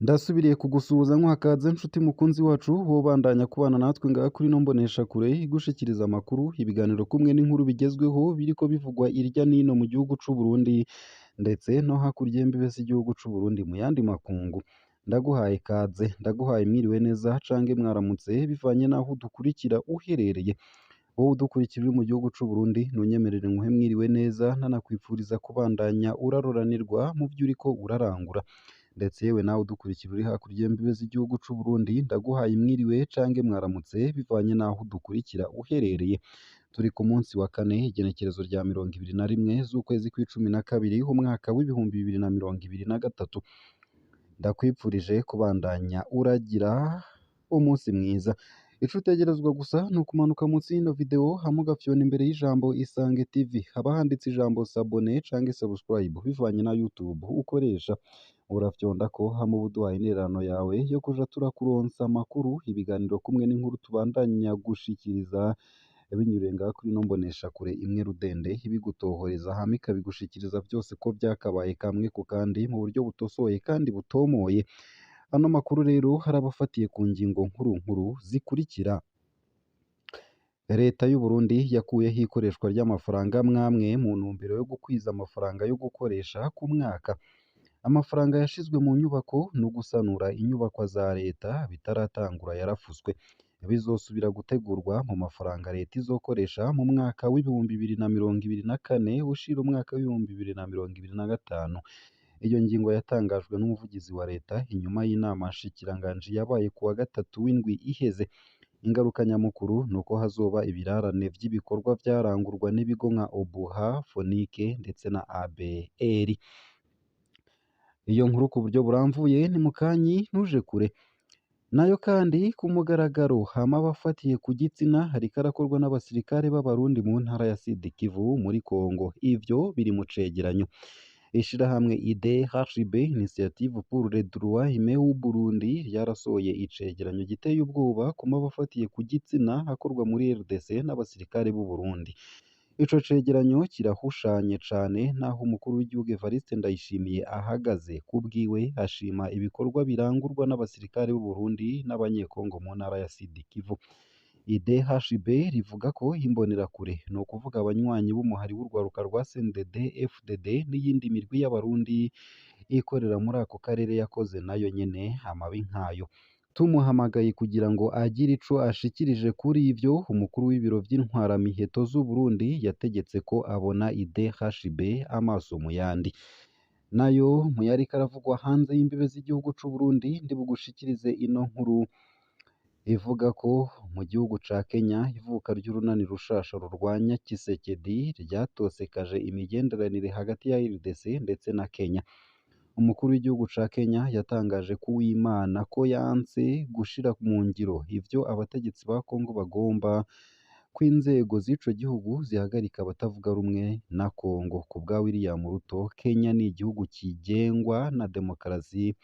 Ndasubiriye kugusuhuza nkwakaze nshuti mukunzi wacu wobandanya kubana natwe ngaha kuri ino mboneshakure igushikiriza amakuru, ibiganiro kumwe n'inkuru bigezweho biriko bivugwa irya nino mu gihugu c'u Burundi ndetse no hakurya y'imbibe z'igihugu c'u Burundi mu yandi makungu. Ndaguhaye ikaze, ndaguhaye mwiriwe neza cange mwaramutse bivanye n'aho udukurikira uherereye. Wowe udukurikira uri mu gihugu c'u Burundi ntunyemerere nkuhe mwiriwe neza ntanakwifuriza kubandanya uraroranirwa mu vyo uriko urarangura. Ndetse yewe nawe udukurikira uri hakurya y'imbibe z'igihugu c'u Burundi ndaguhaye mwiriwe cange mwaramutse bivanye n'aho udukurikira uherereye. Turi ku munsi wa kane igenekerezo rya 21 z'ukwezi kw'icumi na kabiri umwaka w'ibihumbi 2023. Ndakwipfurije kubandanya uragira umunsi mwiza. Ico utegerezwa gusa ni ukumanuka munsi y'ino video hama ugafyona imbere y'ijambo Isange TV haba handitse ijambo s'abonner cange subscribe bivanye na YouTube ukoresha. Urafyondako hama uba uduhaye intererano yawe yo kuja turakuronsa amakuru, ibiganiro kumwe n'inkuru tubandanya gushikiriza binyuriye ngaha kuri ino mboneshakure imwe rudende ibigutohoreza hama ikabigushikiriza vyose ko vyakabaye kamwe ku kandi mu buryo butosoye kandi butomoye. Ano makuru rero harabafatiye ku ngingo nkuru nkuru zikurikira. Leta y'u Burundi yakuyeho ikoreshwa ry'amafaranga mwamwe mu ntumbero yo gukwiza amafaranga yo gukoresha ku mwaka. Amafaranga yashizwe mu nyubako no gusanura inyubakwa za leta bitaratangura yarafuswe. Bizosubira gutegurwa mu mafaranga leta izokoresha mu mwaka w'ibihumbi 2024 ushira umwaka w'ibihumbi 2025. Iyo ngingo yatangajwe n'umuvugizi wa leta inyuma y'inama nshikiranganji yabaye kuwa gatatu w'indwi iheze. Ingaruka nyamukuru nuko hazoba ibirarane vy'ibikorwa vyarangurwa n'ibigo nka Obuha, Fonike ndetse na ABR. Iyo nkuru ku buryo buramvuye ni mukanyi ntuje kure. Nayo kandi ku mugaragaro hama abafatiye ku gitsina hariko arakorwa n'abasirikare b'abarundi mu ntara ya Sud Kivu muri Kongo. Ivyo biri mu cegeranyo. Ishirahamwe IDHB Initiative pour le droit humain au Burundi ryarasohoye icegeranyo giteye ubwoba ku mabafatiye ku gitsina hakorwa muri RDC n'abasirikare b'u Burundi. Ico cegeranyo kirahushanye cane naho umukuru w'igihugu Evariste Ndayishimiye ahagaze kubwiwe ashima ibikorwa birangurwa n'abasirikare b'u Burundi n'abanyekongo mu ntara ya Sud Kivu. IDHB rivuga ko imbonerakure no kuvuga abanywanyi b'umuhari w'urwaruka rwa CNDD FDD n'iyindi mirwi y'abarundi ikorera muri ako karere yakoze nayo nyene amabi nkayo. Tumuhamagaye kugira ngo agire ico ashikirije kuri ivyo, umukuru w'ibiro vy'intwaramiheto z'u Burundi yategetse ko abona IDHB amaso mu yandi. Nayo mu yariko aravugwa hanze y'imbibe z'igihugu c'u Burundi ndibugushikirize ino nkuru ivuga ko mu gihugu ca Kenya ivuka ry'urunani rushasha rurwanya Tshisekedi ryatosekaje imigenderanire hagati ya RDC ndetse na Kenya. Umukuru w'igihugu ca Kenya yatangaje ku w'Imana ko yanse gushira mu ngiro ivyo abategetsi ba Kongo bagomba ko inzego z'ico gihugu zihagarika abatavuga rumwe na Kongo. Ku bwa William Ruto, Kenya ni igihugu kigengwa na demokarasi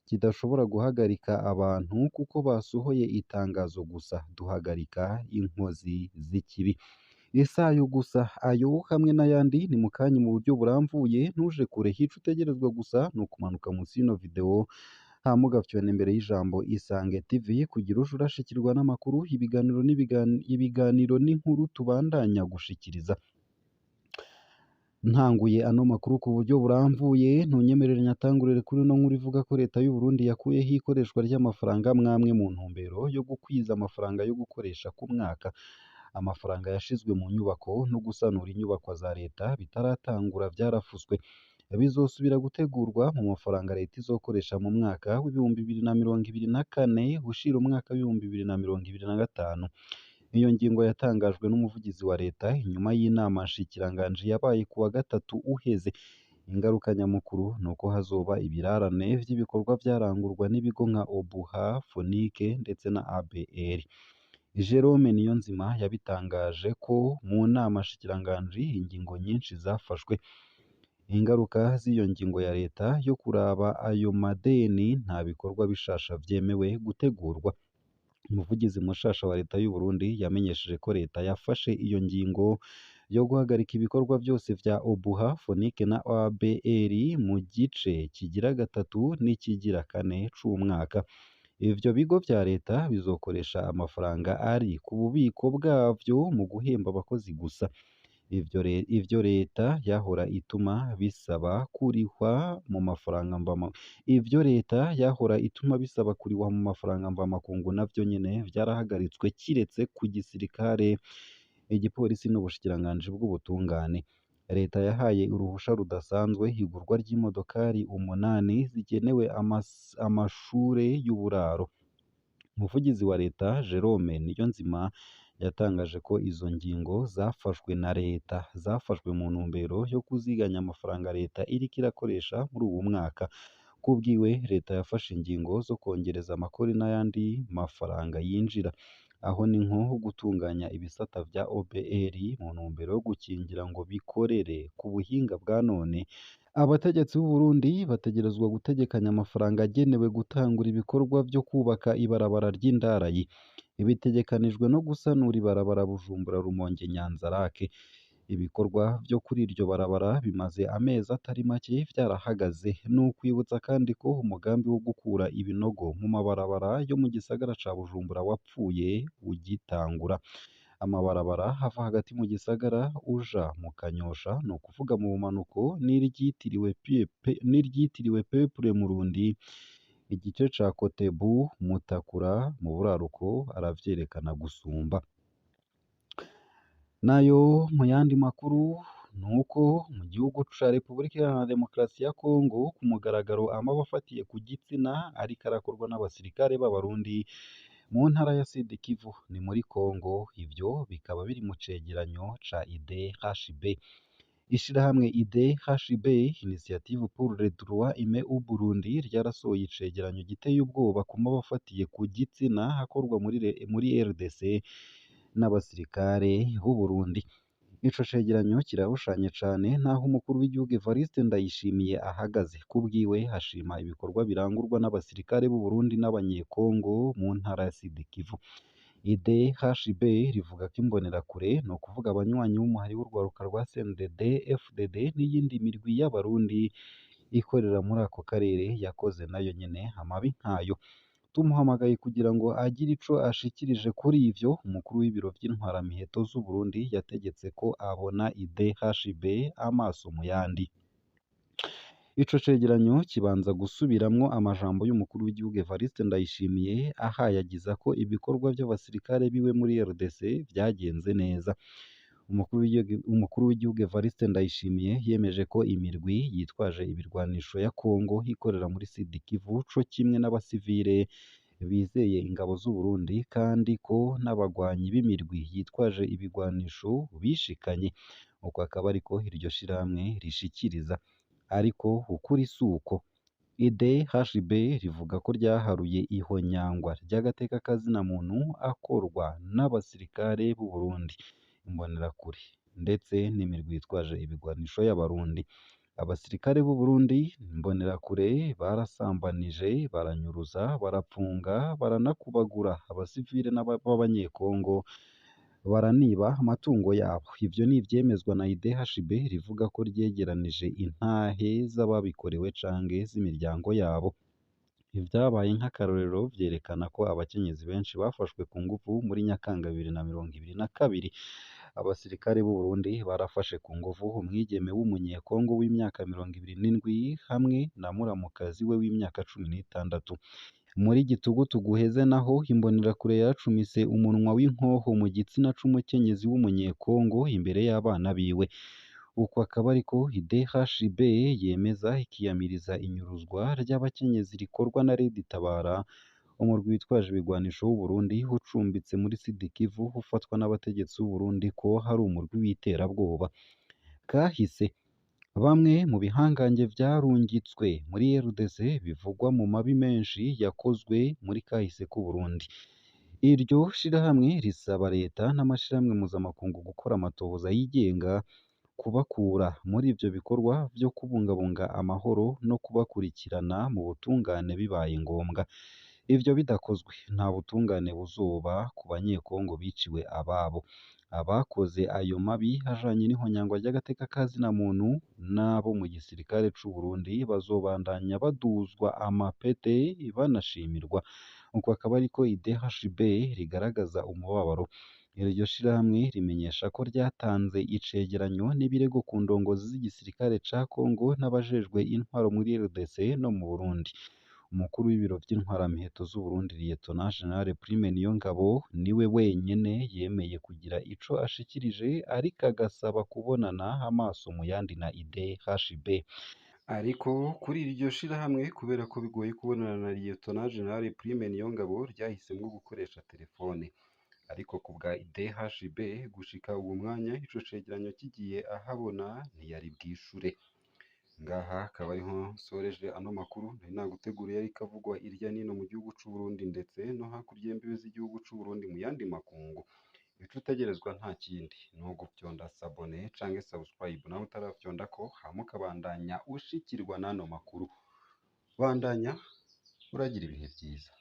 kidashobora guhagarika abantu kuko basohoye itangazo gusa duhagarika inkozi z'ikibi. Isayo gusa ayo hamwe n'ayandi ni mukanyi mu buryo buramvuye ntuje kure. Hico utegerezwa gusa ni ukumanuka munsi y'ino video hama ugafyona imbere y'ijambo Isange TV kugira uje urashikirwa n'amakuru, ibiganiro n'inkuru tubandanya gushikiriza. Ntanguye ano makuru ku buryo buramvuye ntunyemerere nyatangurire kuri no nkuru ivuga ko leta y'u Burundi yakuyeho ikoreshwa ry'amafaranga mwamwe mu ntumbero yo gukwiza amafaranga yo gukoresha ku mwaka. Amafaranga yashizwe mu nyubako no gusanura inyubakwa za leta bitaratangura vyarafuswe. Bizosubira gutegurwa mu mafaranga leta izokoresha mu mwaka w'ibihumbi 2024 ushira umwaka w'ibihumbi 2025. Iyo ngingo yatangajwe n'umuvugizi wa leta inyuma y'inama nshikiranganji yabaye kuwa gatatu uheze. Ingaruka nyamukuru nuko hazoba ibirarane vy'ibikorwa vyarangurwa n'ibigo nka Obuha, Fonike ndetse na ABR. Jerome Niyonzima yabitangaje ko mu nama nshikiranganji ingingo nyinshi zafashwe. Ingaruka z'iyo ngingo ya leta yo kuraba ayo madeni nta bikorwa bishasha vyemewe gutegurwa. Umuvugizi mushasha wa leta y'u Burundi yamenyesheje ko leta yafashe iyo ngingo yo guhagarika ibikorwa byose vya Obuha, Fonike na OABR mu gice kigira gatatu n'ikigira kane c'umwaka. Ivyo bigo vya leta bizokoresha amafaranga ari ku bubiko bwavyo mu guhemba abakozi gusa. Ivyo leta yahora ituma bisaba kurihwa mu mafaranga mvamakungu navyo nyene vyarahagaritswe kiretse ku gisirikare, igipolisi n'ubushikiranganji bw'ubutungane. Leta yahaye uruhusha rudasanzwe igurwa ry'imodokari 8 zigenewe amashure y'uburaro. Umuvugizi wa leta Jerome Niyonzima yatangaje ko izo ngingo zafashwe na leta zafashwe mu ntumbero yo kuziganya amafaranga leta iriko irakoresha muri uwu mwaka. Kubwiwe leta yafashe ingingo zo kongereza amakori n'ayandi mafaranga yinjira, aho ni nko gutunganya ibisata vya OBR mu ntumbero yo gukingira ngo bikorere ku buhinga bwa none. Abategetsi b'u Burundi bategerezwa gutegekanya amafaranga agenewe gutangura ibikorwa vyo kubaka ibarabara ry'indarayi. Bitegekanijwe no gusanura ibarabara Bujumbura-Rumonge Nyanza-Lac. Ibikorwa vyo kuri iryo barabara bimaze amezi atari make vyarahagaze. Ni ukwibutsa kandi ko umugambi wo gukura ibinogo mu mabarabara yo mu gisagara ca Bujumbura wapfuye ugitangura. Amabarabara ava hagati mu gisagara uja mu Kanyosha, ni ukuvuga mu bumanuko, n'iryitiriwe Peuple Murundi, igice ca Kotebu Mutakura mu buraruko aravyerekana gusumba. Nayo mu yandi makuru nuko mu gihugu ca Repubulika Iharanira Demokarasi ya Kongo ku mugaragaro amabi afatiye ku gitsina ariko arakorwa n'abasirikare b'Abarundi mu ntara ya Sud Kivu ni muri Kongo. Ivyo bikaba biri mu cegeranyo ca IDHB. Ishirahamwe IDHB, Initiative pour le droit humain au Burundi, ryarasohoye icegeranyo giteye ubwoba ku mabi afatiye ku gitsina akorwa muri RDC n'abasirikare b'u Burundi. Ico cegeranyo kirahushanye cane naho umukuru w'igihugu Evariste Ndayishimiye ahagaze. Kubwiwe hashima ibikorwa birangurwa n'abasirikare b'u Burundi n'abanyekongo mu ntara ya Sud Kivu. IDHB rivuga ko imbonerakure, ni ukuvuga abanywanyi b'umuhari w'urwaruka rwa CNDD FDD n'iyindi mirwi y'Abarundi ikorera muri ako karere yakoze nayo nyene amabi nkayo. Tumuhamagaye kugira ngo agire ico ashikirije kuri ivyo, umukuru w'ibiro vy'intwaramiheto z'u Burundi yategetse ko abona IDHB amaso mu yandi. Ico cegeranyo kibanza gusubiramwo amajambo y'umukuru w'igihugu Evariste Ndayishimiye ahayagiza ko ibikorwa vy'abasirikare biwe muri RDC vyagenze neza. Umukuru w'igihugu Evariste Ndayishimiye yemeje ko imirwi yitwaje ibirwanisho ya Kongo ikorera muri Sud Kivu co kimwe n'abasivile bizeye ingabo z'u Burundi, kandi ko n'abagwanyi b'imirwi yitwaje ibigwanisho bishikanye. Uko akaba ariko iryo shirahamwe rishikiriza, ariko ukuri suko. IDHB rivuga ko ryaharuye ihonyangwa ry'agateka kazina muntu akorwa n'abasirikare b'u Burundi, imbonerakure ndetse n'imirwi yitwaje ibigwanisho y'Abarundi. Abasirikare b'u Burundi, imbonerakure barasambanije, baranyuruza, barapfunga, baranakubagura abasivile b'abanyekongo, baraniba amatungo yabo. Ivyo ni ivyemezwa na IDHB rivuga ko ryegeranije intahe z'ababikorewe canke z'imiryango yabo. Ivyabaye nk'akarorero vyerekana ko abakenyezi benshi bafashwe ku nguvu muri Nyakanga 2022. Abasirikare b'u Burundi barafashe ku nguvu umwigeme w'umunyekongo w'imyaka 27 hamwe na muramukazi we w'imyaka 16. Muri Gitugutu guheze naho imbonerakure yacumise umunwa w'inkoho mu gitsina c'umukenyezi w'umunyekongo imbere y'abana biwe. Uko akaba ariko IDHB yemeza ikiyamiriza inyuruzwa ry'abakenyezi rikorwa na Red Tabara, umurwi witwaje ibigwanisho w'u Burundi ucumbitse muri Sud Kivu, ufatwa n'abategetsi b'u Burundi ko hari umurwi w'iterabwoba. Kahise bamwe mu bihangange vyarungitswe muri RDC bivugwa mu mabi menshi yakozwe muri kahise k'u Burundi. Iryo shirahamwe risaba leta n'amashirahamwe mpuzamakungu gukora amatohoza yigenga, kubakura muri ivyo bikorwa vyo kubungabunga amahoro no kubakurikirana mu butungane bibaye ngombwa. Ivyo bidakozwe nta butungane buzoba ku banyekongo biciwe ababo. abakoze ayo mabi ajanye n'ihonyangwa ry'agateka ka zina muntu n'abo mu gisirikare c'u Burundi bazobandanya baduzwa amapete banashimirwa uko akaba ariko IDHB rigaragaza umubabaro iryo shirahamwe rimenyesha ko ryatanze icegeranyo n'ibirego ku ndongozi z'igisirikare ca Kongo n'abajejwe intwaro muri RDC no mu Burundi umukuru w'ibiro vy'intwaramiheto z'u Burundi Lieutenant General Prime Niyongabo niwe wenyene yemeye kugira ico ashikirije ariko agasaba kubonana amaso mu yandi na IDHB ariko kuri iryo shirahamwe kubera ko bigoye kubonana na Lieutenant General Prime Niyongabo ryahisemwo gukoresha telefone ariko ku bwa IDHB gushika uwo mwanya ico cegeranyo kigiye ahabona ntiyari bwishure ngaha akaba ariho nsoreje ano makuru nari naguteguriye ariko avugwa irya nino mu gihugu c'u Burundi ndetse no hakurya y'imbibe z'igihugu c'u Burundi mu yandi makungu ico utegerezwa nta kindi ni ugufyonda sabone canke subscribe nawe utaravyondako hama ukabandanya ushikirwa n'ano makuru bandanya uragira ibihe vyiza